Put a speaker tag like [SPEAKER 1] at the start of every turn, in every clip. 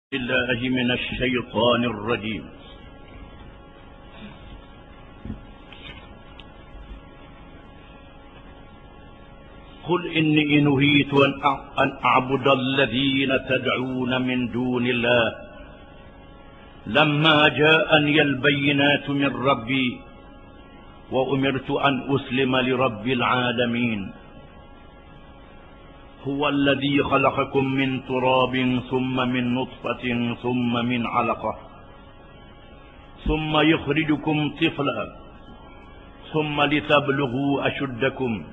[SPEAKER 1] بالله من الشيطان الرجيم. قل إني نهيت أن أعبد الذين تدعون من دون الله لما جاءني البينات من ربي وأمرت أن أسلم لرب العالمين. هو الذي خلقكم من تراب ثم من نطفة ثم من علقة ثم يخرجكم طفلا ثم لتبلغوا أشدكم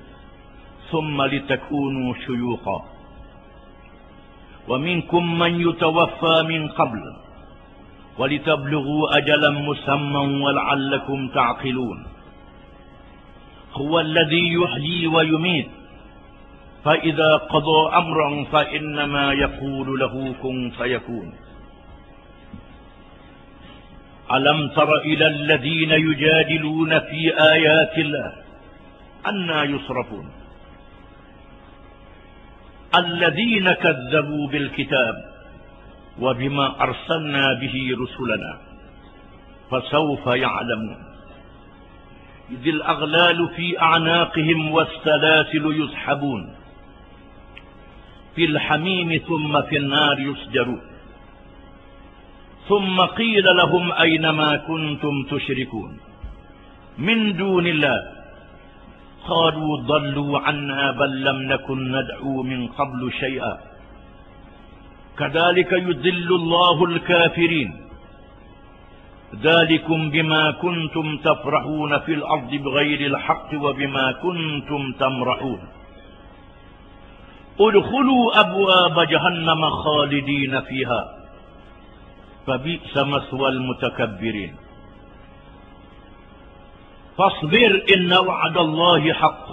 [SPEAKER 1] ثم لتكونوا شيوخا ومنكم من يتوفى من قبل ولتبلغوا أجلا مسمى ولعلكم تعقلون. هو الذي يحيي ويميت فإذا قضى أمرا فإنما يقول له كن فيكون. ألم تر إلى الذين يجادلون في آيات الله أنى يصرفون الذين كذبوا بالكتاب وبما أرسلنا به رسلنا فسوف يعلمون. إذ الأغلال في أعناقهم والسلاسل يسحبون في الحميم ثم في النار يسجرون ثم قيل لهم أين ما كنتم تشركون من دون الله قالوا ضلوا عنا بل لم نكن ندعو من قبل شيئا كذلك يذل الله الكافرين ذلكم بما كنتم تفرحون في الأرض بغير الحق وبما كنتم تمرحون. ادخلوا أبواب جهنم خالدين فيها فبئس مثوى المتكبرين. فاصبر إن وعد الله حق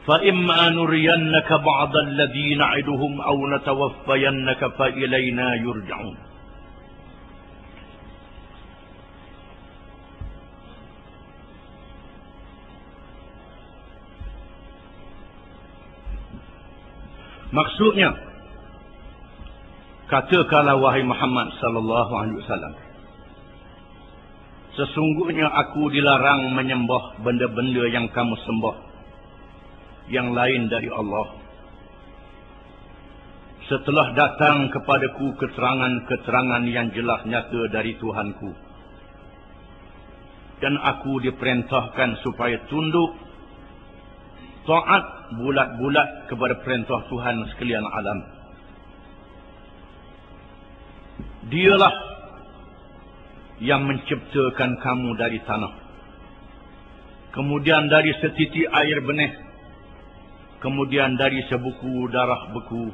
[SPEAKER 1] فإما نرينك بعض الذي نعدهم أو نتوفينك فإلينا يرجعون. Maksudnya, katakanlah wahai Muhammad sallallahu alaihi wasallam, sesungguhnya aku dilarang menyembah benda-benda yang kamu sembah yang lain dari Allah. Setelah datang kepadaku keterangan-keterangan yang jelas nyata dari Tuhanku, dan aku diperintahkan supaya tunduk taat bulat-bulat kepada perintah Tuhan sekalian alam. Dialah yang menciptakan kamu dari tanah, kemudian dari setitik air benih, kemudian dari sebuku darah beku,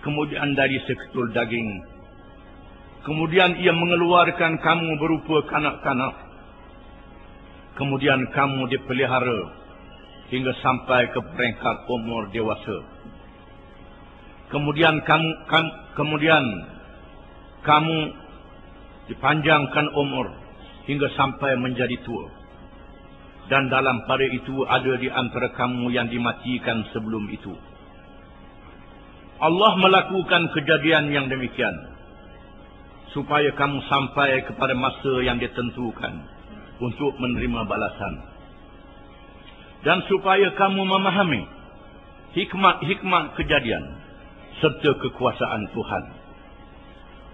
[SPEAKER 1] kemudian dari seketul daging, kemudian ia mengeluarkan kamu berupa kanak-kanak, kemudian kamu dipelihara hingga sampai ke peringkat umur dewasa. Kemudian kamu dipanjangkan umur hingga sampai menjadi tua. Dan dalam pada itu ada di antara kamu yang dimatikan sebelum itu. Allah melakukan kejadian yang demikian supaya kamu sampai kepada masa yang ditentukan untuk menerima balasan. Dan supaya kamu memahami hikmat kejadian serta kekuasaan Tuhan.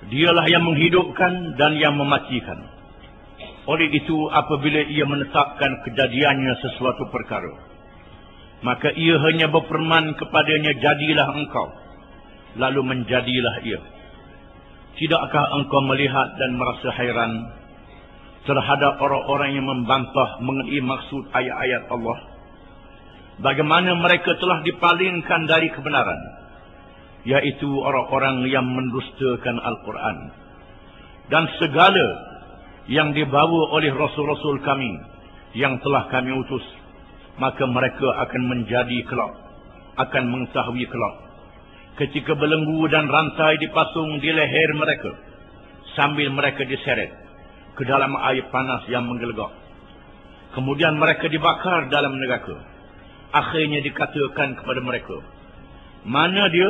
[SPEAKER 1] Dialah yang menghidupkan dan yang mematikan. Oleh itu, apabila ia menetapkan kejadiannya sesuatu perkara, maka ia hanya berfirman kepadanya, jadilah engkau, lalu menjadilah ia. Tidakkah engkau melihat dan merasa hairan terhadap orang-orang yang membantah mengenai maksud ayat-ayat Allah? Bagaimana mereka telah dipalingkan dari kebenaran, yaitu orang-orang yang mendustakan Al-Quran dan segala yang dibawa oleh Rasul-Rasul kami yang telah kami utus. Maka mereka akan menjadi kelak, akan mengetahui kelak, ketika belenggu dan rantai dipasung di leher mereka, sambil mereka diseret ke dalam air panas yang menggelegak. Kemudian mereka dibakar dalam neraka. Akhirnya dikatakan kepada mereka, mana dia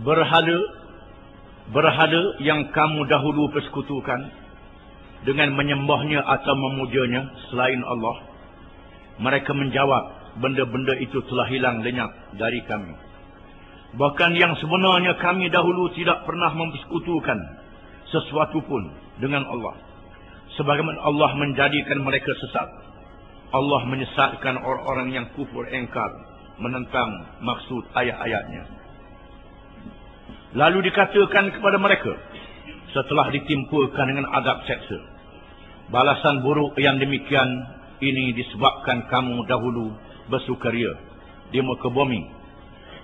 [SPEAKER 1] berhala berhala yang kamu dahulu persekutukan dengan menyembahnya atau memujanya selain Allah? Mereka menjawab, benda-benda itu telah hilang lenyap dari kami. Bahkan yang sebenarnya kami dahulu tidak pernah mempersekutukan sesuatu pun dengan Allah. Sebagaimana Allah menjadikan mereka sesat, Allah menyesatkan orang-orang yang kufur engkar menentang maksud ayat-ayatnya. Lalu dikatakan kepada mereka, setelah ditimpulkan dengan azab seksa, balasan buruk yang demikian ini disebabkan kamu dahulu bersukaria di muka bumi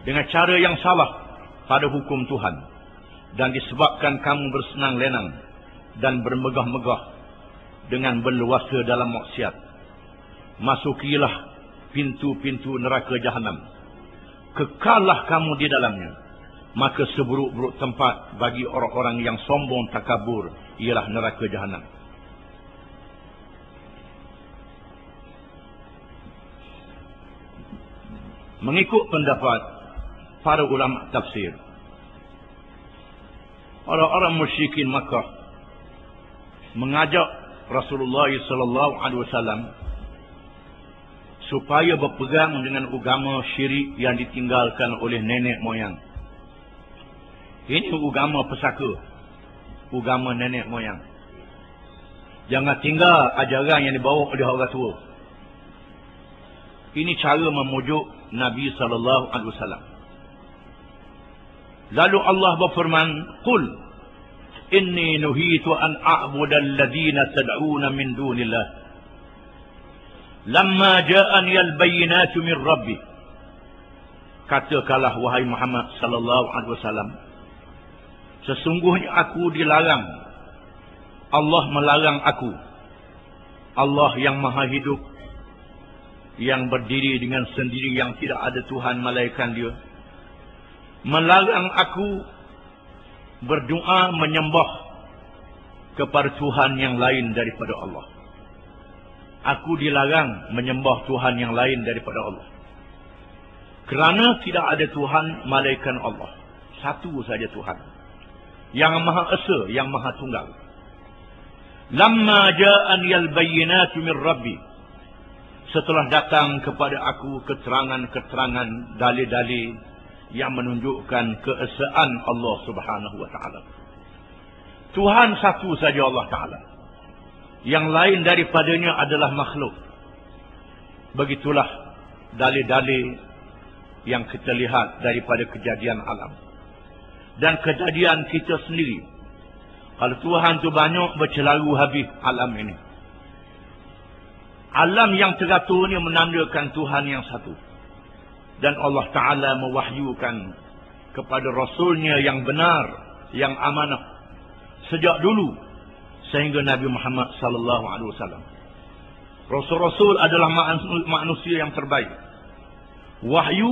[SPEAKER 1] dengan cara yang salah pada hukum Tuhan, dan disebabkan kamu bersenang lenang dan bermegah-megah dengan berluasa dalam maksiat. Masukilah pintu-pintu neraka jahanam, kekallah kamu di dalamnya. Maka seburuk-buruk tempat bagi orang-orang yang sombong takabur ialah neraka jahanam. Mengikut pendapat para ulama tafsir, orang-orang musyrikin Makkah mengajak Rasulullah SAW supaya berpegang dengan agama syirik yang ditinggalkan oleh nenek moyang. Ini agama pesaka, agama nenek moyang. Jangan tinggal ajaran yang dibawa oleh orang tua. Ini cara memujuk Nabi SAW. Lalu Allah berfirman, "Qul inni nuhitu an a'buda alladhina tad'una min dunillah lamma ja'ani al-bayyinatu min rabbi." Katakanlah wahai Muhammad sallallahu alaihi wasallam, sesungguhnya aku dilarang, Allah melarang aku, Allah yang maha hidup, yang berdiri dengan sendiri, yang tidak ada Tuhan melainkan Dia, melarang aku berdoa menyembah kepada Tuhan yang lain daripada Allah. Aku dilarang menyembah Tuhan yang lain daripada Allah, kerana tidak ada Tuhan melainkan Allah. Satu saja Tuhan, yang maha esa, yang maha tunggal. Lamma ja'ani al-bayyinatu min rabbi, setelah datang kepada aku keterangan-keterangan, dalil-dalil yang menunjukkan keesaan Allah Subhanahu wa taala. Tuhan satu saja Allah Taala, yang lain daripadanya adalah makhluk. Begitulah dalil-dalil yang kita lihat daripada kejadian alam dan kejadian kita sendiri. Kalau Tuhan tu banyak bercelaru habis alam ini. Alam yang teratur ini menandakan Tuhan yang satu. Dan Allah Ta'ala mewahyukan kepada Rasulnya yang benar, yang amanah sejak dulu sehingga Nabi Muhammad sallallahu alaihi wasallam. Rasul-rasul adalah manusia yang terbaik. Wahyu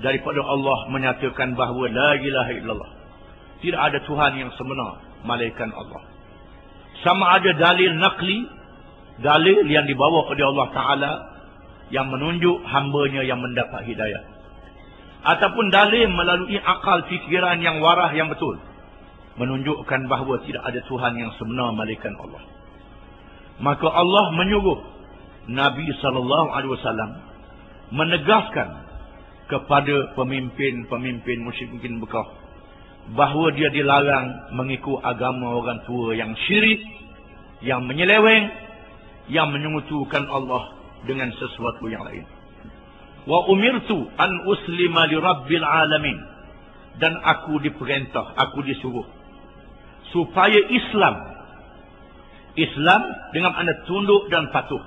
[SPEAKER 1] daripada Allah menyatakan bahawa la ilaha illallah, tidak ada Tuhan yang sebenar melainkan Allah. Sama ada dalil naqli, dalil yang dibawa oleh Allah Ta'ala yang menunjuk hambanya yang mendapat hidayah, ataupun dalil melalui akal fikiran yang waras yang betul, menunjukkan bahawa tidak ada Tuhan yang sebenar melainkan Allah. Maka Allah menyuruh Nabi SAW menegaskan kepada pemimpin-pemimpin musyrikin Mekah bahawa dia dilarang mengikut agama orang tua yang syirik, yang menyeleweng, yang menyekutukan Allah dengan sesuatu yang lain. Wa umirtu an uslima li rabbil alamin, dan aku diperintah, aku disuruh supaya Islam dengan makna tunduk dan patuh,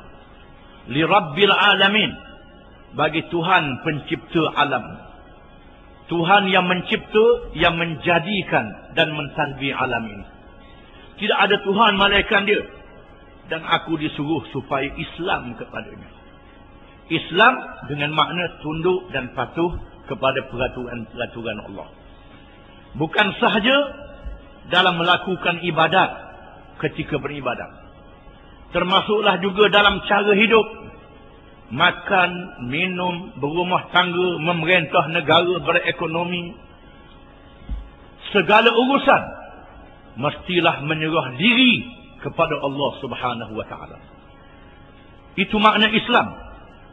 [SPEAKER 1] li rabbil alamin, bagi Tuhan pencipta alam, Tuhan yang mencipta, yang menjadikan dan mentadbir alam ini. Tidak ada Tuhan melainkan Dia, dan aku disuruh supaya Islam kepadanya. Islam dengan makna tunduk dan patuh kepada peraturan Allah. Bukan sahaja dalam melakukan ibadat ketika beribadat, termasuklah juga dalam cara hidup, makan, minum, berumah tangga, memerintah negara, berekonomi. segala urusan mestilah menyerah diri kepada Allah Subhanahu wa taala. Itu makna Islam.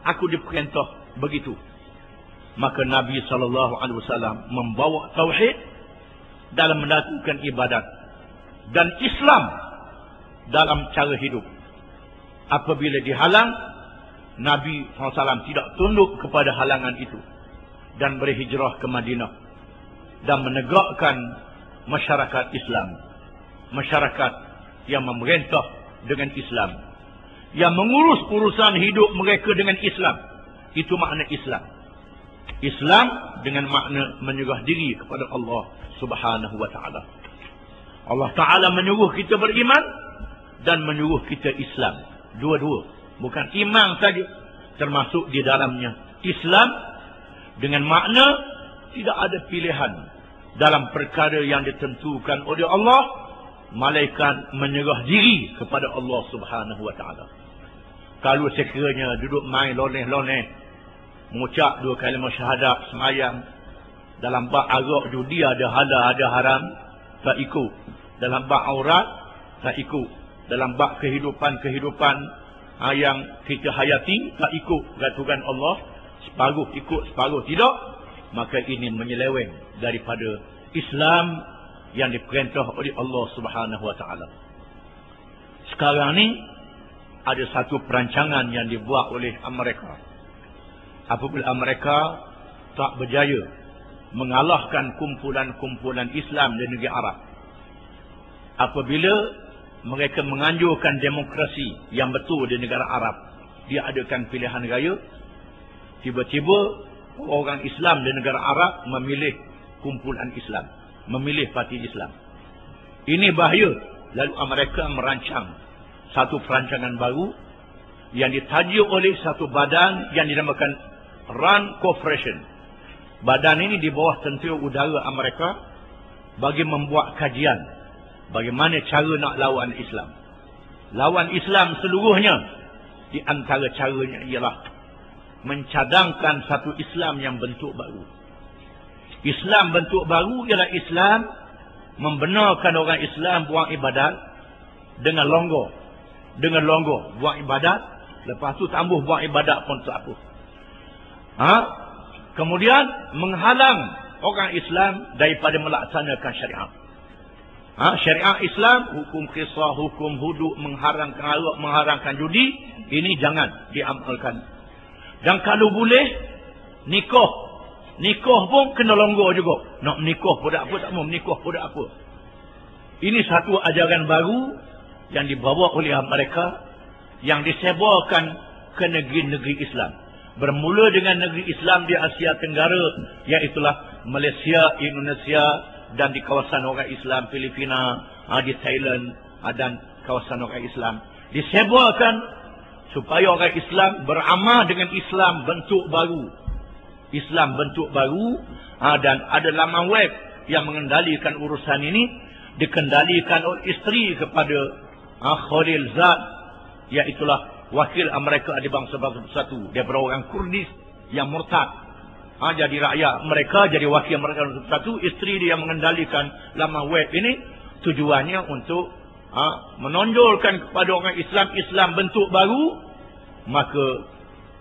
[SPEAKER 1] Aku diperintah begitu. Maka Nabi SAW membawa tauhid dalam melakukan ibadat dan Islam dalam cara hidup. Apabila dihalang, Nabi SAW tidak tunduk kepada halangan itu dan berhijrah ke Madinah dan menegakkan masyarakat Islam, masyarakat yang memerintah dengan Islam, yang mengurus urusan hidup mereka dengan Islam. Itu makna Islam. Islam dengan makna menyerah diri kepada Allah Subhanahu wa taala. Allah Taala menyuruh kita beriman dan menyuruh kita Islam. Dua-dua. Bukan iman saja, termasuk di dalamnya Islam dengan makna tidak ada pilihan dalam perkara yang ditentukan oleh Allah, malaikat menyerah diri kepada Allah Subhanahu wa taala. Kalau sekiranya duduk main loneh-loneh, mengucap 2 kalimah syahadat semayang, dalam bab arak judi ada halal ada haram, tak ikut. Dalam bab aurat, tak ikut. Dalam bab kehidupan yang kita hayati, tak ikut peraturan Allah. Separuh ikut, separuh tidak. Maka ini menyeleweng daripada Islam yang diperintah oleh Allah Subhanahu wa taala. Sekarang ni ada satu perancangan yang dibuat oleh Amerika. Apabila Amerika tak berjaya mengalahkan kumpulan-kumpulan Islam di negeri Arab, apabila mereka menganjurkan demokrasi yang betul di negara Arab, dia adakan pilihan raya, tiba-tiba orang Islam di negara Arab memilih kumpulan Islam, memilih parti Islam. Ini bahaya. Lalu Amerika merancang satu perancangan baru yang ditajuk oleh satu badan yang dinamakan RAND Corporation. Badan ini di bawah Tentera Udara Amerika bagi membuat kajian bagaimana cara nak lawan Islam. Lawan Islam seluruhnya, di antara caranya ialah mencadangkan satu Islam yang bentuk baru. Islam bentuk baru ialah Islam membenarkan orang Islam buang ibadat dengan longgar. Dengan longgar buang ibadat, lepas tu tambah buang ibadat pun tak apa. Kemudian menghalang orang Islam daripada melaksanakan syariat. Syariat Islam, hukum qisas, hukum hudud, mengharamkan arak, mengharamkan judi, ini jangan diamalkan. Dan kalau boleh, nikah pun kena longgar juga. Nak menikah pun tak apa, tak mau menikah pun tak apa. Ini satu ajaran baru yang dibawa oleh mereka, yang disebarkan ke negeri-negeri Islam. Bermula dengan negeri Islam di Asia Tenggara, iaitulah Malaysia, Indonesia, dan di kawasan orang Islam Filipina, di Thailand, dan kawasan orang Islam. Disebarkan supaya orang Islam beramal dengan Islam bentuk baru. Islam bentuk baru, dan ada laman web yang mengendalikan urusan ini, dikendalikan oleh isteri kepada Khalil Zad, iaitulah wakil Amerika di Bangsa Bersatu. Dia orang Kurdis yang murtad. Jadi rakyat mereka, jadi wakil mereka Bangsa Bersatu. Isteri dia yang mengendalikan laman web ini. Tujuannya untuk menonjolkan kepada orang Islam, Islam bentuk baru. Maka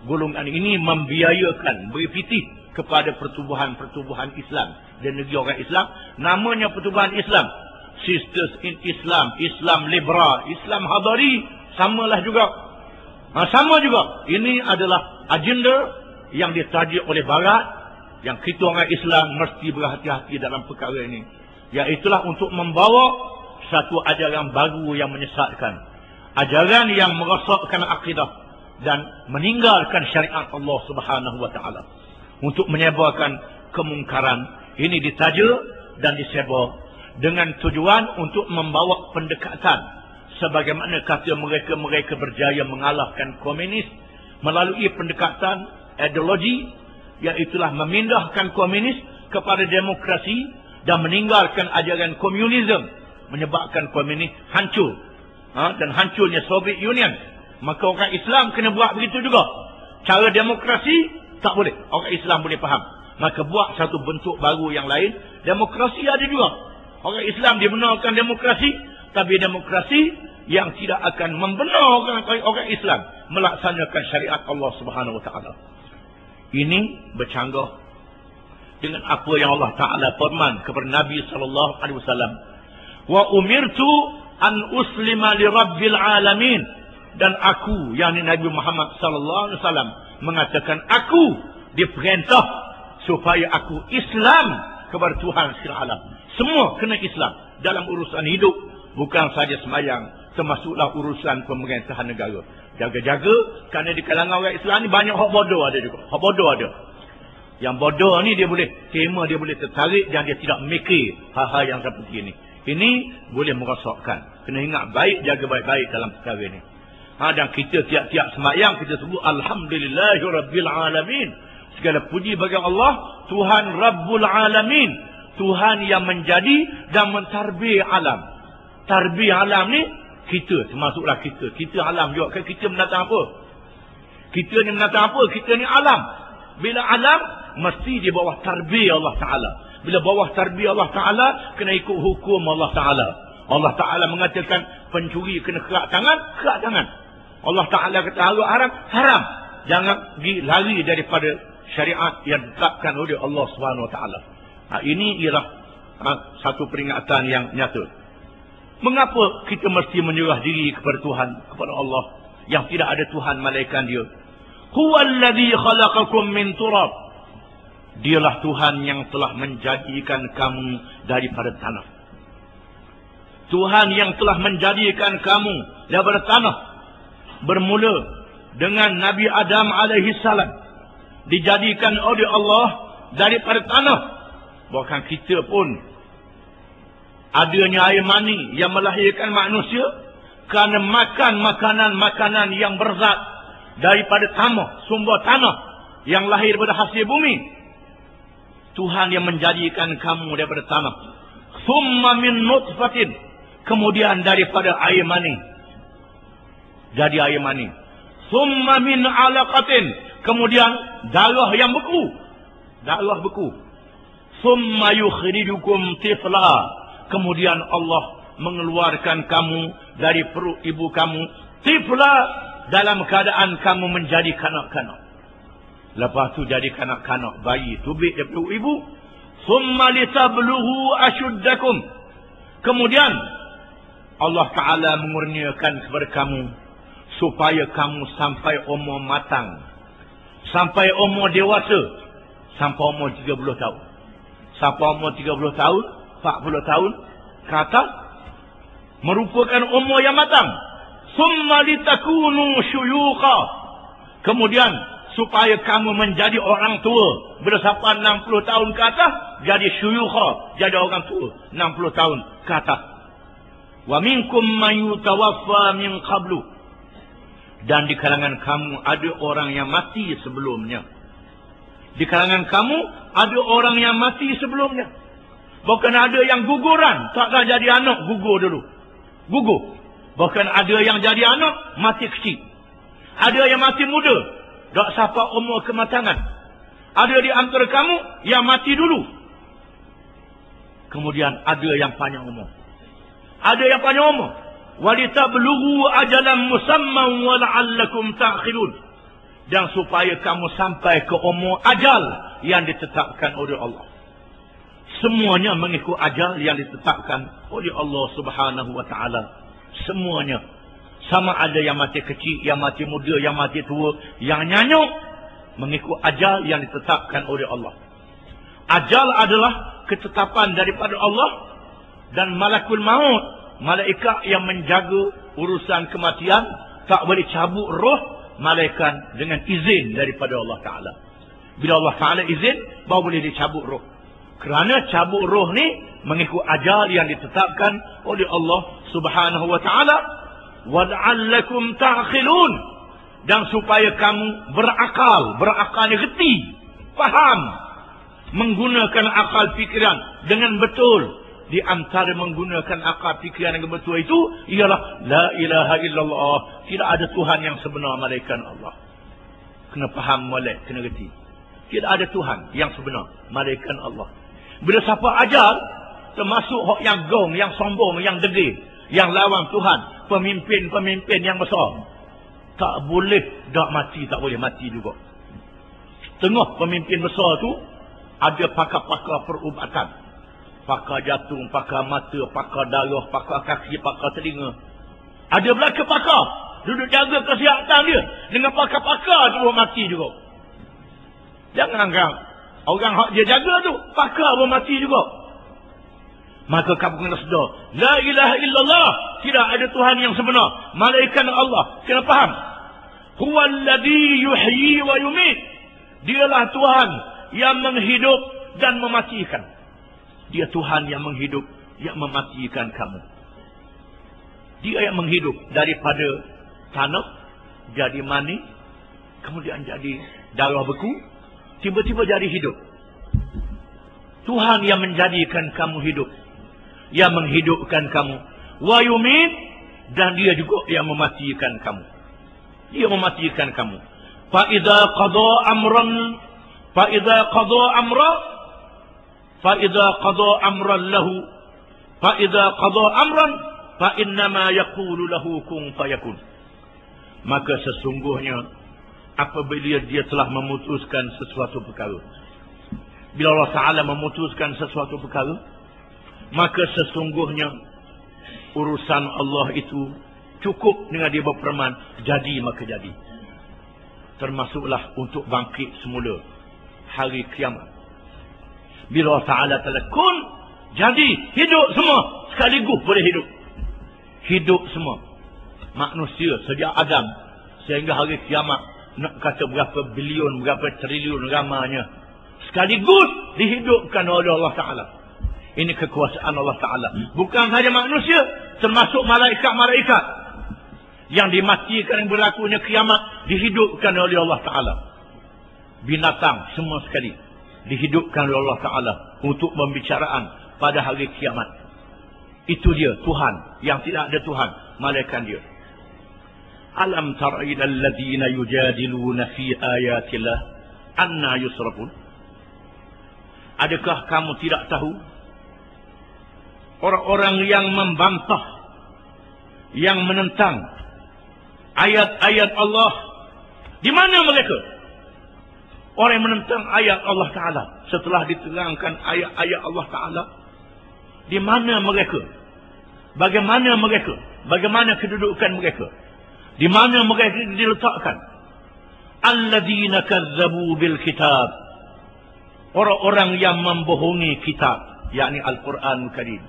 [SPEAKER 1] golongan ini membiayakan, beri pitih kepada pertubuhan-pertubuhan Islam dan negeri orang Islam. Namanya pertubuhan Islam, Sisters in Islam, Islam Liberal, Islam Hadari, samalah juga. Sama juga. Ini adalah agenda yang ditajuk oleh Barat, yang kita orang Islam mesti berhati-hati dalam perkara ini. Iaitulah untuk membawa satu ajaran baru yang menyesatkan, ajaran yang merosakkan akidah dan meninggalkan syariat Allah Subhanahu wa taala, untuk menyebarkan kemungkaran. Ini ditajuk dan disebar dengan tujuan untuk membawa pendekatan, sebagaimana kata mereka berjaya mengalahkan komunis melalui pendekatan ideologi, iaitulah memindahkan komunis kepada demokrasi dan meninggalkan ajaran komunisme, menyebabkan komunis hancur, dan hancurnya Soviet Union. Maka orang Islam kena buat begitu juga. Cara demokrasi tak boleh, orang Islam boleh faham. Maka buat satu bentuk baru yang lain. Demokrasi ada juga, Orang Islam dibenarkan demokrasi, tapi demokrasi yang tidak akan membenarkan orang Islam melaksanakan syariat Allah Subhanahu Wa Taala. Ini bercanggah dengan apa yang Allah Taala firman kepada Nabi sallallahu alaihi wasallam. Wa umirtu an uslima li rabbil alamin. Dan aku, yakni Nabi Muhammad sallallahu alaihi wasallam, mengatakan aku diperintah supaya aku Islam kepada Tuhan sekalian alam. Semua kena Islam dalam urusan hidup, bukan saja sembahyang, termasuklah urusan pemerintahan negara. Jaga-jaga, kerana di kalangan orang Islam ni banyak hak bodoh ada juga. Hak bodoh ada. Yang bodoh ni dia boleh tema, dia boleh tertarik dan dia tidak mikir hal-hal yang seperti ini. Ini boleh merosakkan. Kena ingat baik, jaga baik-baik dalam perkara ini. Dan kita tiap-tiap sembahyang kita sebut Alhamdulillahirabbil alamin. Segala puji bagi Allah, Tuhan Rabbul Alamin. Tuhan yang menjadi dan mentarbiyah alam. Tarbiyah alam ni kita, termasuklah kita. Kita alam juga. Kan kita menatang apa? Kita ni menatang apa? Kita ni alam. Bila alam, mesti di bawah tarbiyah Allah Ta'ala. Bila bawah tarbiyah Allah Ta'ala, kena ikut hukum Allah Ta'ala. Allah Ta'ala mengatakan pencuri kena kerak tangan, kerak tangan. Allah Ta'ala kata haram, haram. Jangan pergi lari daripada syariat yang ditetapkan oleh Allah Subhanahu Wa Ta'ala. Ini ialah satu peringatan yang nyata. Mengapa kita mesti menyerah diri kepada Tuhan, kepada Allah yang tidak ada Tuhan malaikat dia? Huwallazi khalaqakum min turab. Dialah Tuhan yang telah menjadikan kamu daripada tanah. Tuhan yang telah menjadikan kamu daripada tanah. Bermula dengan Nabi Adam alaihi salam, dijadikan oleh Allah daripada tanah. Bahkan kita pun adanya air mani yang melahirkan manusia kerana makan makanan-makanan yang berzat daripada tanah, sumber tanah yang lahir daripada hasil bumi. Tuhan yang menjadikan kamu daripada tanah. Thumma min nutfatin, kemudian daripada air mani jadi air mani. Thumma min alaqatin, kemudian darah yang beku, darah beku. Thumma yukhrijukum tifla, kemudian Allah mengeluarkan kamu dari perut ibu kamu tifla, dalam keadaan kamu menjadi kanak-kanak. Lepas tu jadi kanak-kanak, bayi tubik daripada ibu. Thumma litablughu ashuddakum, kemudian Allah Ta'ala mengurniakan kepada kamu supaya kamu sampai umur matang, sampai umur dewasa, sampai umur 30 tahun. Sampai umur 30 tahun, 40 tahun ke atas, merupakan umur yang matang. Summa litakunu syuyukha, kemudian supaya kamu menjadi orang tua. Bila sampai 60 tahun ke atas, jadi syuyukha, jadi orang tua 60 tahun ke atas. Wa minkum man yutawaffa min qablu, dan di kalangan kamu ada orang yang mati sebelumnya. Di kalangan kamu ada orang yang mati sebelumnya. Bahkan ada yang guguran, takkan jadi anak, gugur dulu. Gugur. Bahkan ada yang jadi anak, mati kecil. Ada yang mati muda, tak sampai umur kematangan. Ada di antara kamu yang mati dulu. Kemudian ada yang panjang umur. Ada yang panjang umur. Walitablughu ajalan musamman wa la'allakum ta'khilun, dan supaya kamu sampai ke umur ajal yang ditetapkan oleh Allah. Semuanya mengikut ajal yang ditetapkan oleh Allah Subhanahu Wa Ta'ala. Semuanya. Sama ada yang mati kecil, yang mati muda, yang mati tua, yang nyanyuk, mengikut ajal yang ditetapkan oleh Allah. Ajal adalah ketetapan daripada Allah, dan malakul maut, malaikat yang menjaga urusan kematian, tak boleh cabut roh malaikat dengan izin daripada Allah Ta'ala. Bila Allah Ta'ala izin, baru boleh dicabut roh. Kerana cabut roh ni mengikut ajal yang ditetapkan oleh Allah Subhanahu Wa Ta'ala. وَلَعَلَّكُمْ تَعْخِلُونَ, dan supaya kamu berakal. Berakal ni reti, faham, menggunakan akal fikiran dengan betul. Di antara menggunakan akal fikiran dengan betul itu ialah la ilaha illallah, tidak ada Tuhan yang sebenar malaikat Allah. Kena faham molek, kena reti. Tidak ada Tuhan yang sebenar malaikat Allah. Bila siapa ajal, termasuk hak yang gong, yang sombong, yang degil, yang lawan Tuhan, pemimpin-pemimpin yang besar. Tak boleh dak mati, tak boleh mati juga. Tengah pemimpin besar tu ada pakar-pakar perubatan. Pakar jantung, pakar mata, pakar darah, pakar kaki, pakar telinga. Ada belaka pakar duduk jaga kesihatan dia. Dengan pakar-pakar tu mati juga. Jangan anggap orang hak dia jaga tu pakar pun mati juga. Maka kamu kena sedar, la ilaha illallah, tidak ada Tuhan yang sebenar malaikat Allah. Kena faham, huwallazi yuhyi wa yumit, dialah Tuhan yang menghidup dan mematikan. Dia Tuhan yang menghidup, yang mematikan kamu. Dia yang menghidup daripada tanah jadi mani, kemudian jadi darah beku, tiba-tiba jadi hidup. Tuhan yang menjadikan kamu hidup, yang menghidupkan kamu. Wa yumit, dan dia juga yang mematikan kamu. Dia mematikan kamu. Fa idza qada amran, fa idza qada amra, fa idza qada amran lahu, fa idza qada amran fa innama yaqulu lahu kun fayakun. Maka sesungguhnya apabila dia telah memutuskan sesuatu perkara, bila Allah Ta'ala memutuskan sesuatu perkara, maka sesungguhnya urusan Allah itu cukup dengan dia berfirman, jadi maka jadi. Termasuklah untuk bangkit semula hari kiamat. Bila Allah Ta'ala telah kun, jadi hidup semua sekaligus boleh hidup. Hidup semua manusia sejak Adam sehingga hari kiamat, nak kata berapa bilion, berapa triliun ramanya, sekaligus dihidupkan oleh Allah Ta'ala. Ini kekuasaan Allah Ta'ala. Bukan saja manusia, termasuk malaikat-malaikat yang dimatikan, yang berlakunya kiamat, dihidupkan oleh Allah Ta'ala. Binatang semua sekali dihidupkan oleh Allah Ta'ala untuk pembicaraan pada hari kiamat. Itu dia Tuhan yang tidak ada Tuhan malaikat dia. Alam tara ilal ladzina yujadiluna fi ayatillah anna yusrafun. Adakah kamu tidak tahu orang-orang yang membantah, yang menentang ayat-ayat Allah, di mana mereka? Orang yang menentang ayat Allah Ta'ala setelah diterangkan ayat-ayat Allah Ta'ala, di mana mereka? Bagaimana mereka? Bagaimana kedudukan mereka? Di mana mereka diletakkan? Alladzina kazzabu bil kitab, orang-orang yang membohongi kitab, yakni Al-Quranul Karim.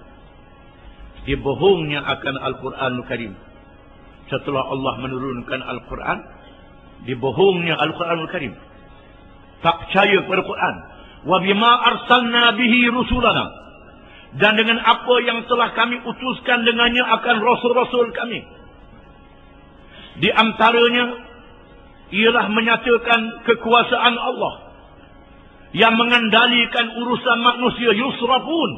[SPEAKER 1] Dibohongnya akan Al-Quranul Karim. Setelah Allah menurunkan Al-Quran, dibohongnya Al-Quranul Karim. Tak percaya kepada Quran. Wa bima arsalna bihi rusulana, dan dengan apa yang telah kami utuskan dengannya akan rasul-rasul kami. Di antaranya ialah menyatakan kekuasaan Allah yang mengendalikan urusan manusia. Yusrafun,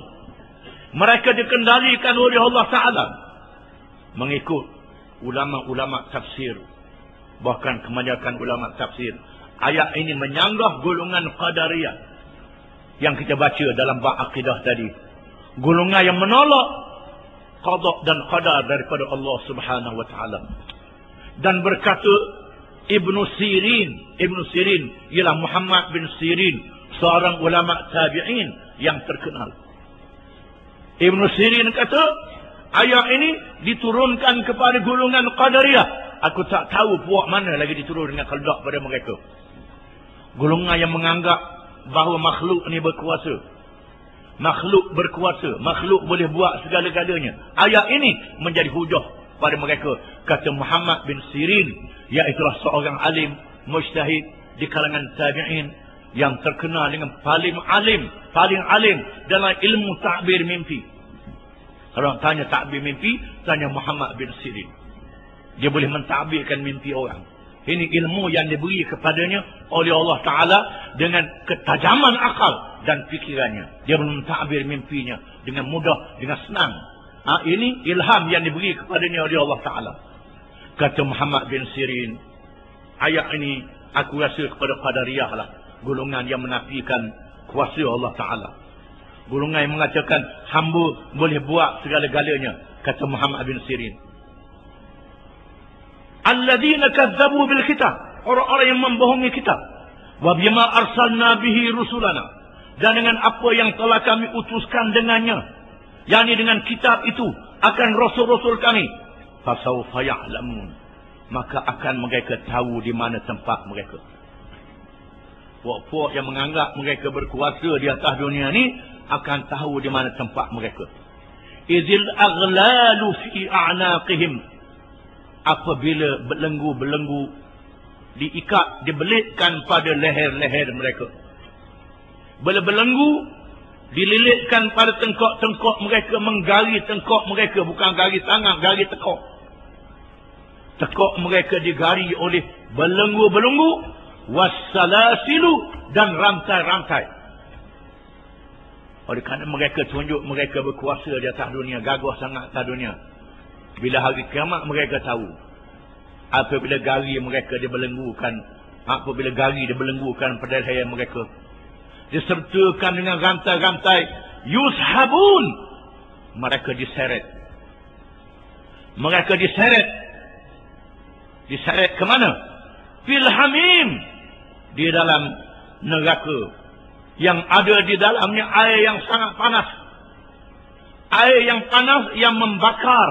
[SPEAKER 1] mereka dikendalikan oleh Allah Ta'ala. Mengikut ulama-ulama tafsir, bahkan kebanyakan ulama tafsir, ayat ini menyanggah golongan Qadariyah yang kita baca dalam bab akidah tadi. Golongan yang menolak qada dan qadar daripada Allah Subhanahu wa Ta'ala. Dan berkata Ibn Sirin ialah Muhammad bin Sirin, seorang ulama tabi'in yang terkenal. Ibn Sirin kata ayat ini diturunkan kepada golongan Qadariyah. Aku tak tahu puak mana lagi diturun dengan keldak pada mereka. Golongan yang menganggap bahawa makhluk ni berkuasa, makhluk berkuasa, makhluk boleh buat segala-galanya. Ayat ini menjadi hujah pada mereka. Kata Muhammad bin Sirin, iaitulah seorang alim mujtahid di kalangan tabi'in yang terkenal dengan paling alim dalam ilmu takbir mimpi. Kalau tanya takbir mimpi, tanya Muhammad bin Sirin. Dia boleh mentakbirkan mimpi orang. Ini ilmu yang diberi kepadanya oleh Allah Ta'ala dengan ketajaman akal dan fikirannya. Dia mentakbir mimpinya dengan mudah, dengan senang. Ini ilham yang diberi kepadanya oleh Allah Ta'ala. Kata Muhammad bin Sirin, ayat ini aku rasa kepada Qadariyah lah, golongan yang menafikan kuasa Allah Ta'ala. Golongan yang mengatakan hamba boleh buat segala-galanya, kata Muhammad bin Sirin. Alladzina kazzabu bil kitab, orang-orang yang membohongi kitab. Wa bima arsalna bihi rusulana, dan dengan apa yang telah kami utuskan dengannya, yakni dengan kitab itu, akan rasul-rasul kami. Fasawfa ya'lamun, maka akan mereka tahu di mana tempat mereka. Puak-puak yang menganggap mereka berkuasa di atas dunia ni akan tahu di mana tempat mereka. Izil aghlalu fi a'naqihim, apabila belenggu-belenggu diikat, dibelitkan pada leher-leher mereka. Belenggu dililitkan pada tengkok-tengkok mereka, menggari tengkok mereka, bukan gari tangan, gari tekok. Tekok mereka digari oleh belenggu-belenggu, wassalasilu, dan rantai-rantai. Oleh kerana mereka tunjuk mereka berkuasa di atas dunia, gagah sangat atas dunia. Bila hari kiamat mereka tahu, apabila gari mereka dibelenggukan, apabila gari dibelenggukan pada leher mereka, disertakan dengan rantai-rantai, yushabun, mereka diseret. Mereka diseret. Diseret ke mana? Fil hamim, di dalam neraka yang ada di dalamnya air yang sangat panas. Air yang panas yang membakar.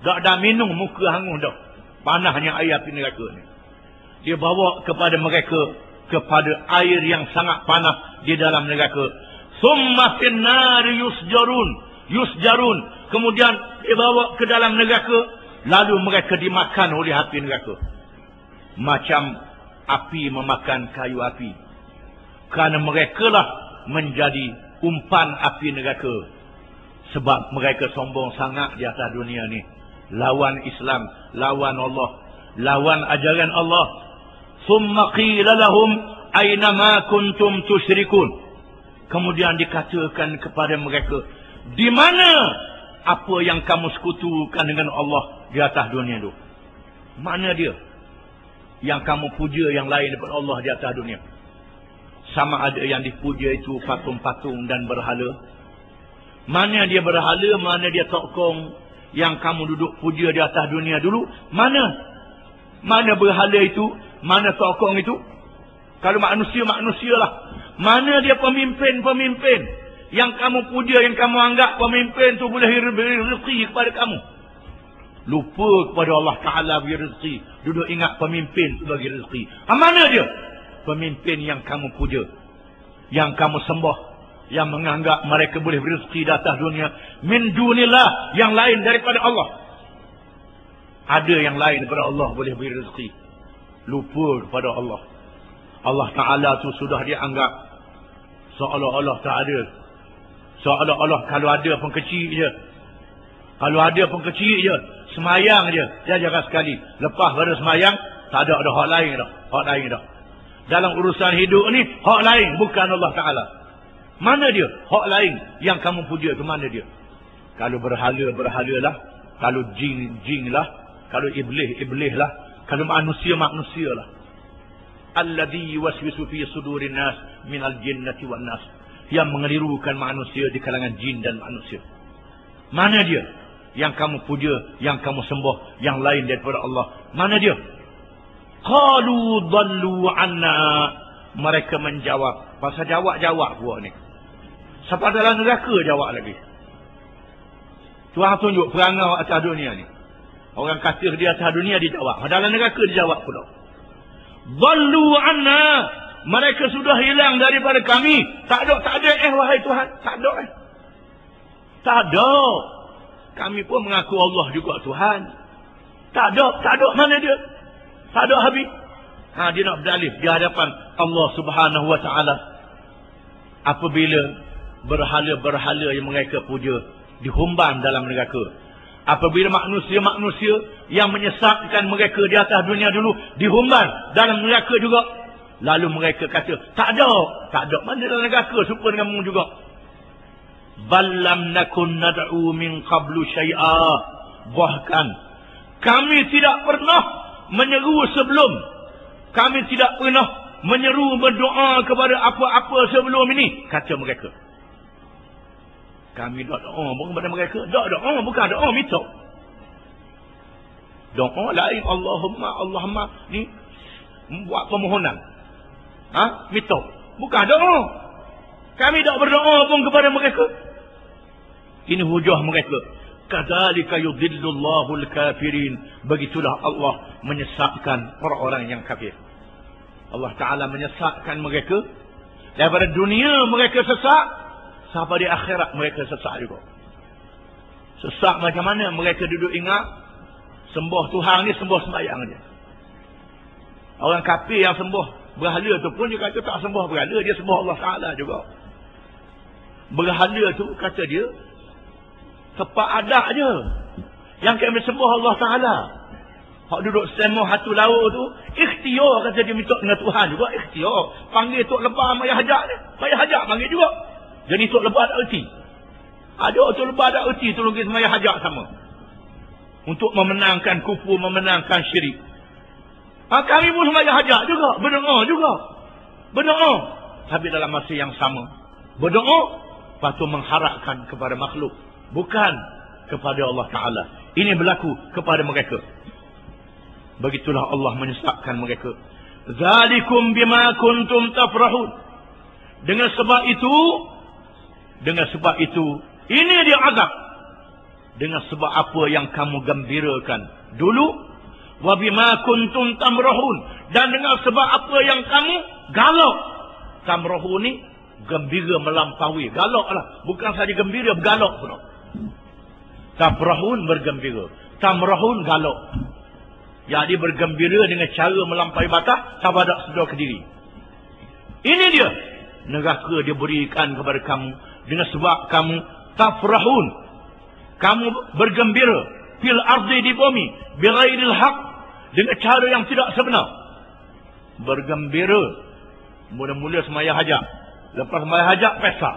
[SPEAKER 1] Tak ada minum muka hangus dah. Panasnya air api neraka ni. Dia bawa kepada mereka kepada air yang sangat panas di dalam neraka. Summa finnar yusjarun. Kemudian dibawa ke dalam neraka, lalu mereka dimakan oleh api neraka. Macam api memakan kayu api. Kerana mereka lah menjadi umpan api neraka. Sebab mereka sombong sangat di atas dunia ni. Lawan Islam, lawan Allah, lawan ajaran Allah. Summa qila lahum aina ma kuntum tusyrikun. Kemudian dikatakan kepada mereka, di mana apa yang kamu sekutukan dengan Allah di atas dunia itu? Mana dia? Yang kamu puja yang lain daripada Allah di atas dunia. Sama ada yang dipuja itu patung-patung dan berhala. Mana dia berhala, mana dia tokong yang kamu duduk puja di atas dunia dulu? Mana? Mana berhala itu? Mana tokong itu? Kalau manusia lah. Mana dia pemimpin-pemimpin yang kamu puja, yang kamu anggap pemimpin tu boleh beri rezeki kepada kamu? Lupa kepada Allah Ta'ala beri rezeki. Duduk ingat pemimpin tu bagi rezeki. Mana dia? Pemimpin yang kamu puja, yang kamu sembah, yang menganggap mereka boleh rezeki di atas dunia. Min dunillah, yang lain daripada Allah. Ada yang lain daripada Allah boleh beri rezeki. Lupa kepada Allah. Allah Ta'ala tu sudah dianggap seolah-olah tak ada. Seolah-olah kalau ada pun kecil je. Kalau ada pun kecil je. Semayang je. Jangan sekali. Lepas pada semayang, tak ada hak lain dah. Hak lain dah. Dalam urusan hidup ni, hak lain bukan Allah Ta'ala. Mana dia? Hak lain yang kamu puja ke mana dia? Kalau berhala lah. Kalau jin lah. Kalau iblis lah. Kalau manusia lah. Alladhi waswisu fi sudurin nas minal jinnati wan nas. Yang mengelirukan manusia di kalangan jin dan manusia. Mana dia? Yang kamu puja, yang kamu sembah, yang lain daripada Allah. Mana dia? Qalu dhallu anna. Mereka menjawab. Pasal jawab buat ni. Sampai dalam neraka jawab lagi. Tuhan tunjuk perangai atas dunia ni. Orang kata di atas dunia dijawab. Dalam neraka dijawab pula. Dhallu anna. Mereka sudah hilang daripada kami. Tak ada wahai Tuhan. Tak ada. Kami pun mengaku Allah juga Tuhan. Tak ada. Mana dia? Tak ada habis. Dia nak berdalih di hadapan Allah Subhanahu Wa Taala. Apabila berhala-berhala yang mereka puja dihumban dalam neraka. Apabila manusia-manusia yang menyesatkan mereka di atas dunia dulu dihumban dalam neraka juga. Lalu mereka kata, tak ada. Mana dalam neraka serupa denganmu juga. Ballam nakun nad'u min qablu syai'a. Bahkan kami tidak pernah menyeru sebelum. Kami tidak pernah menyeru berdoa kepada apa-apa sebelum ini, kata mereka. Kami tak doa pun kepada mereka. Tak doa, bukan doa minta. Doa lain Allahumma ni buat permohonan. Minta. Bukan doa. Kami tak berdoa pun kepada mereka. Ini hujah mereka. Kadzalika yudhillullahu al-kafirin. Begitulah Allah menyesatkan orang-orang yang kafir. Allah Ta'ala menyesatkan mereka. Daripada dunia mereka sesat, sampai di akhirat mereka sesat juga. Sesat macam mana? Mereka duduk ingat sembah Tuhan ni sembah sembahyang dia. Orang kafir yang sembah berhala tu pun dia kata tak sembah berhala, dia sembah Allah Ta'ala juga. Berhala tu kata dia tempat adat je. Yang kami sembah Allah Ta'ala. Hak duduk sembah hatu laut tu ikhtiar, kata dia minta dengan Tuhan juga ikhtiar. Panggil Tok Lebah Maya Hajat ni, Maya Hajat panggil juga. Jadi Tok Lebah tak erti. Ada Tok Lebah tak erti tolong kita Maya Hajat sama. Untuk memenangkan kufur, memenangkan syirik. Kami pun Maya Hajat juga, berdoa juga. Berdoa. Tapi dalam masa yang sama, berdoa patut mengharapkan kepada makhluk, bukan kepada Allah Ta'ala. Ini berlaku kepada mereka. Begitulah Allah menyesatkan mereka. Zalikum bima kuntum tafrahun. Dengan sebab itu, ini dia azab. Dengan sebab apa yang kamu gembirakan dulu. Wa bima kuntum tamrahun. Dan dengan sebab apa yang kamu galak. Tamrahun ni gembira melampaui. Galak lah. Bukan saja gembira, bergalak pula. Tafrahun bergembira. Tamrahun galak. Jadi bergembira dengan cara melampaui batas, sabar tak sedar ke diri. Ini dia. Neraka dia berikan kepada kamu. Dengan sebab kamu tafrahun. Kamu bergembira. Fil ardi di bumi. Bighairil haq. Dengan cara yang tidak sebenar. Bergembira. Mula-mula semaya hajat. Lepas semaya hajat, pesta.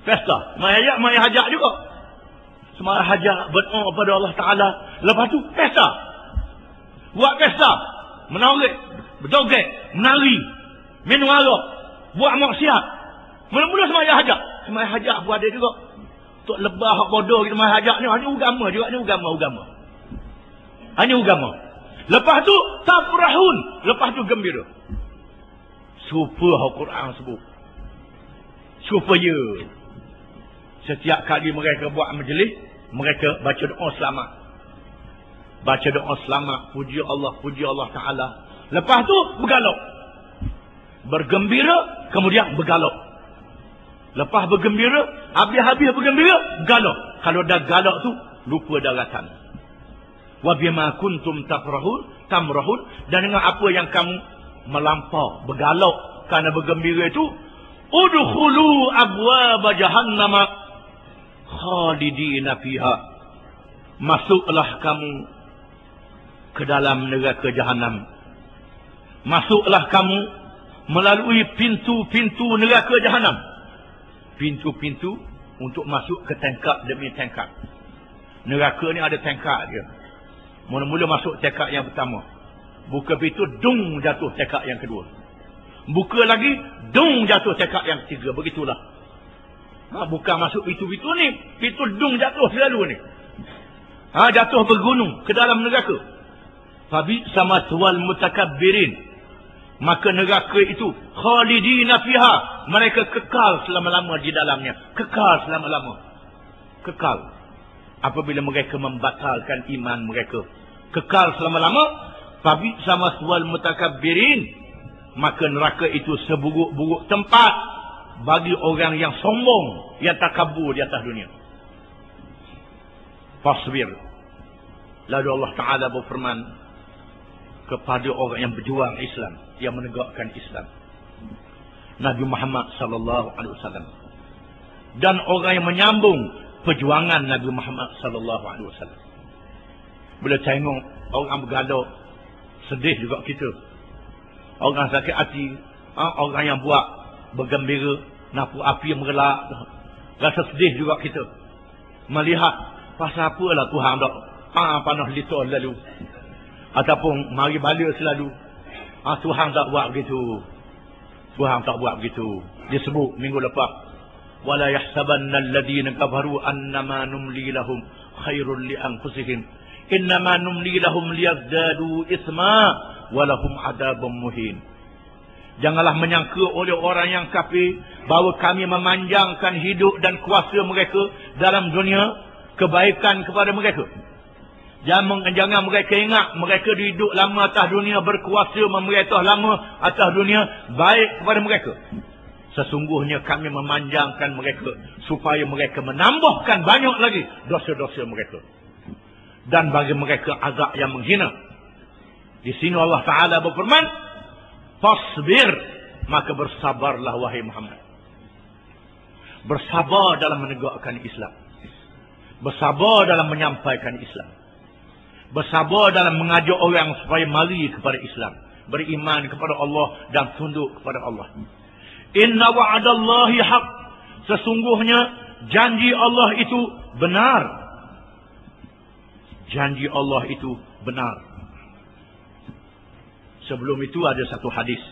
[SPEAKER 1] Pesta. Semaya hajat juga. Semaya hajat berdoa kepada Allah Ta'ala. Lepas tu pesta. Buat pesta, menarik, berjoget, menari, minum arak, buat maksiat. Mula-mula semaya hajat. Semaya hajat pun ada juga. Tok Lebah hak bodoh kita semaya hajat ni, ini agama juga, ini agama. Ini agama. Lepas tu tafrahun, lepas tu gembira. Supaya Al-Quran sebut. Supaya setiap kali mereka buat majlis, mereka baca doa selamat. Baca doa selamat, puji Allah Ta'ala. Lepas tu bergalak. Bergembira, kemudian bergalak. Lepas bergembira, habis-habis bergembira, galak. Kalau dah galak tu, lupa daratan. Wa bima kuntum tamrahun. Dan dengan apa yang kamu melampau, bergalak kerana bergembira itu, udkhulu abwaba jahannama khalidina fiha. Masuklah kamu ke dalam neraka jahanam. Masuklah kamu melalui pintu-pintu neraka jahanam. Pintu-pintu untuk masuk ke tingkat demi tingkat. Neraka ni ada tingkat dia. Mula-mula masuk tingkat yang pertama. Buka pintu, dung jatuh tingkat yang kedua. Buka lagi, dung jatuh tingkat yang ketiga. Begitulah. Bukan masuk pintu-pintu ni, pintu dung jatuh selalu ni. Jatuh bergunung ke dalam neraka. Fabi sama tuwal mutakabbirin. Maka neraka itu khalidina fiha. Mereka kekal selama-lama di dalamnya. Kekal selama-lama. Kekal. Apabila mereka membatalkan iman mereka. Kekal selama-lama. Fabi sama tuwal mutakabbirin. Maka neraka itu seburuk-buruk tempat bagi orang yang sombong, yang takabur di atas dunia. Fasbir. Lalu Allah Ta'ala berfirman kepada orang yang berjuang Islam, yang menegakkan Islam, Nabi Muhammad sallallahu alaihi wasallam, dan orang yang menyambung perjuangan Nabi Muhammad sallallahu alaihi wasallam. Bila tengok orang bergaduh, sedih juga kita. Orang sakit hati, orang yang buat bergembira, nampak api mengelak, rasa sedih juga kita. Melihat pasal apalah Tuhan dak panah litol lalu. Ataupun mari bala selalu. Tuhan tak buat begitu. Tuhan tak buat begitu. Dia sebut minggu lepas. wala yahsabanna alladhina kafaru annama numli lahum khairul li anfusihim innama numli lahum liyazdadu isma walahum adabun muhin. Janganlah menyangka oleh orang yang kafir bahawa kami memanjangkan hidup dan kuasa mereka dalam dunia kebaikan kepada mereka. Jangan mereka ingat mereka hidup lama atas dunia, berkuasa memerintah lama atas dunia, baik kepada mereka. Sesungguhnya kami memanjangkan mereka supaya mereka menambahkan banyak lagi dosa-dosa mereka. Dan bagi mereka azab yang menghina. Di sini Allah Ta'ala berfirman, fasbir, maka bersabarlah wahai Muhammad. Bersabar dalam menegakkan Islam. Bersabar dalam menyampaikan Islam. Bersabar dalam mengajak orang supaya mari kepada Islam. Beriman kepada Allah dan tunduk kepada Allah. Inna wa'adallahi haq. Sesungguhnya janji Allah itu benar. Janji Allah itu benar. Sebelum itu ada satu hadis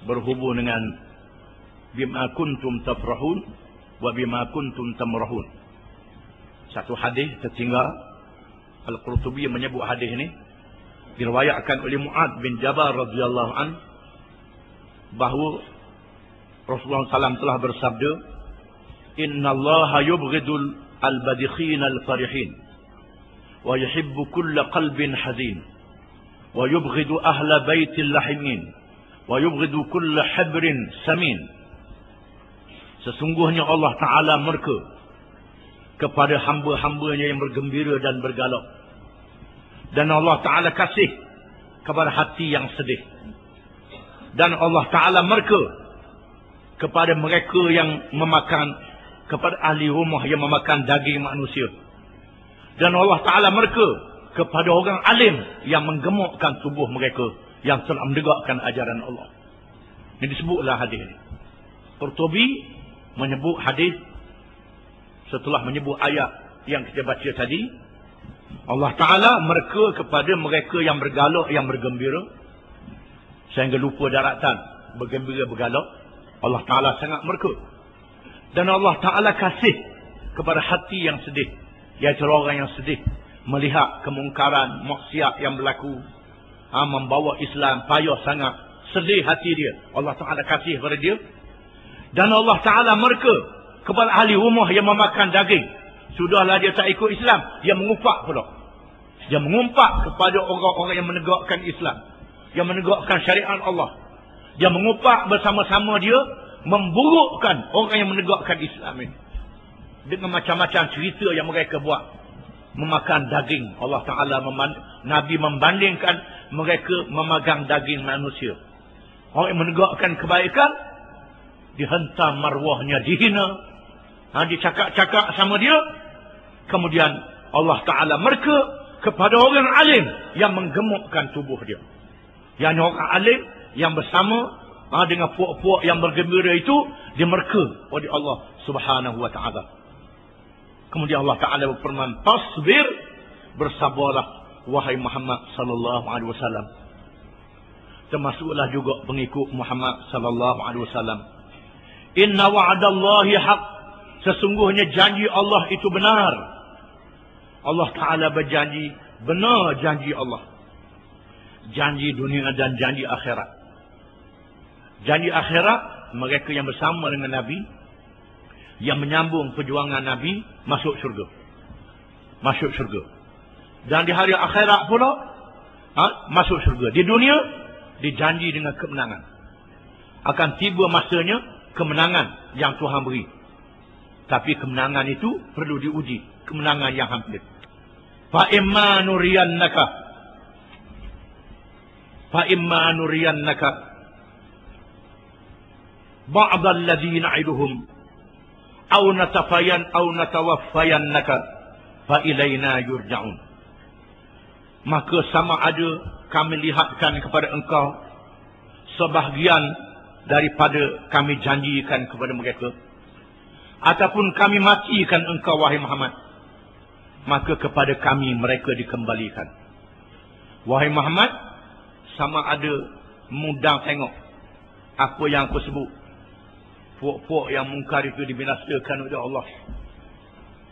[SPEAKER 1] berhubung dengan bima kuntum tafrahun wa bima kuntum tamrahun. Satu hadis tertinggal, Al-Qurtubi menyebut hadis ini diriwayatkan oleh Mu'ad bin Jabal radhiyallahu an bahawa Rasulullah SAW telah bersabda, innallaha yubghidul al-badikhin al-farihin wa yuhibbu kulla qalbin hazin wa yubghidu ahla baitil lahimin wa yubghidu kulla habrin samin. Sesungguhnya Allah Ta'ala murka kepada hamba-hambanya yang bergembira dan bergalak. Dan Allah Ta'ala kasih kepada hati yang sedih. Dan Allah Ta'ala murka kepada mereka yang memakan, kepada ahli rumah yang memakan daging manusia. Dan Allah Ta'ala murka kepada orang alim yang menggemukkan tubuh mereka yang telah menegakkan ajaran Allah. Ini disebutlah hadis ini. Qurtubi menyebut hadis setelah menyebut ayat yang kita baca tadi. Allah Ta'ala mereka kepada mereka yang bergalak, yang bergembira, sehingga lupa daratan, bergembira, bergalak. Allah Ta'ala sangat mereka. Dan Allah Ta'ala kasih kepada hati yang sedih, iaitu orang yang sedih melihat kemungkaran, maksiat yang berlaku, membawa Islam, payah sangat, sedih hati dia. Allah Ta'ala kasih kepada dia. Dan Allah Ta'ala mereka kepada ahli rumah yang memakan daging. Sudahlah dia tak ikut Islam, dia mengumpat pula. Dia mengumpat kepada orang-orang yang menegakkan Islam, yang menegakkan syariat Allah. Dia mengumpat bersama-sama dia memburukkan orang yang menegakkan Islam ini dengan macam-macam cerita yang mereka buat. Memakan daging. Allah Ta'ala Nabi membandingkan mereka memegang daging manusia. Orang yang menegakkan kebaikan dihentam marwahnya, dihina, dicakap-cakap sama dia. Kemudian Allah Ta'ala mereka kepada orang alim yang menggemukkan tubuh dia. Yang orang alim yang bersama dengan puak-puak yang bergembira itu dimerka oleh Allah Subhanahu wa Ta'ala. Kemudian Allah Ta'ala berfirman, tasbir, bersabarlah wahai Muhammad sallallahu alaihi wasallam. Termasuklah juga pengikut Muhammad sallallahu alaihi wasallam. Inna wa'adallahi haq. Sesungguhnya janji Allah itu benar. Allah Ta'ala berjanji, benar janji Allah. Janji dunia dan janji akhirat. Janji akhirat, mereka yang bersama dengan Nabi, yang menyambung perjuangan Nabi, masuk syurga. Masuk syurga. Dan di hari akhirat pula, masuk syurga. Di dunia, dijanji dengan kemenangan. Akan tiba masanya, kemenangan yang Tuhan beri. Tapi kemenangan itu perlu diuji. Kemenangan yang hampir. Fa'imma nuriyannaka. Fa'imma nuriyannaka. Ba'dal ladzi na'iduhum. Au natawaffayannaka fa ilaina yurja'un. Maka sama ada kami lihatkan kepada engkau sebahagian daripada kami janjikan kepada mereka, ataupun kami matikan engkau wahai Muhammad, maka kepada kami mereka dikembalikan. Wahai Muhammad, sama ada mudang tengok apa yang aku sebut, puak-puak yang mungkar itu dibinasakan oleh Allah.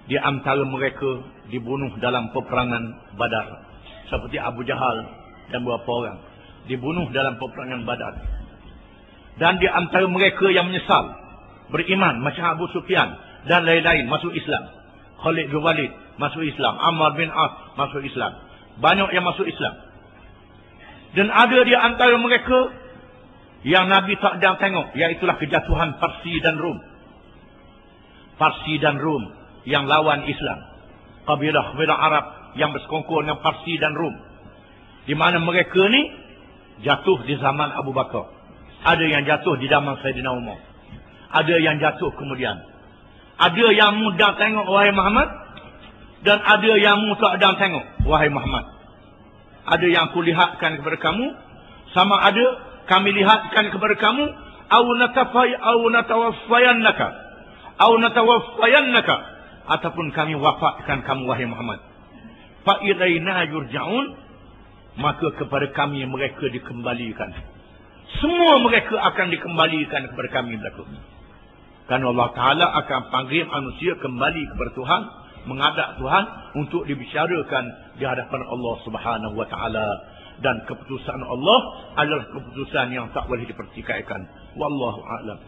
[SPEAKER 1] Di antara mereka dibunuh dalam peperangan Badar. Seperti Abu Jahal dan beberapa orang dibunuh dalam peperangan Badar. Dan di antara mereka yang menyesal beriman macam Abu Sufyan dan lain-lain masuk Islam. Khalid bin Walid masuk Islam, Ammar bin As masuk Islam. Banyak yang masuk Islam. Dan ada di antara mereka yang Nabi tak sedang tengok, iaitulah kejatuhan Parsi dan Rom. Parsi dan Rom yang lawan Islam. Kabilah-kabilah Arab yang bersekongkol dengan Parsi dan Rom. Di mana mereka ni jatuh di zaman Abu Bakar. Ada yang jatuh di zaman Sayyidina Umar. Ada yang jatuh kemudian. Ada yang mudah tengok wahai Muhammad. Dan ada yang tak sedang tengok wahai Muhammad. Ada yang aku lihatkan kepada kamu. Sama ada kami lihatkan kepada kamu. Au natawaffayannaka. Ataupun kami wafatkan kamu wahai Muhammad. Fa ilaina yurja'un. Maka kepada kami mereka dikembalikan. Semua mereka akan dikembalikan kepada kami berlaku. Karena Allah Ta'ala akan panggil manusia kembali kepada Tuhan. Menghadap Tuhan untuk dibicarakan di hadapan Allah Subhanahu Wa Ta'ala. Dan keputusan Allah adalah keputusan yang tak boleh dipertikaikan. Wallahu a'lam.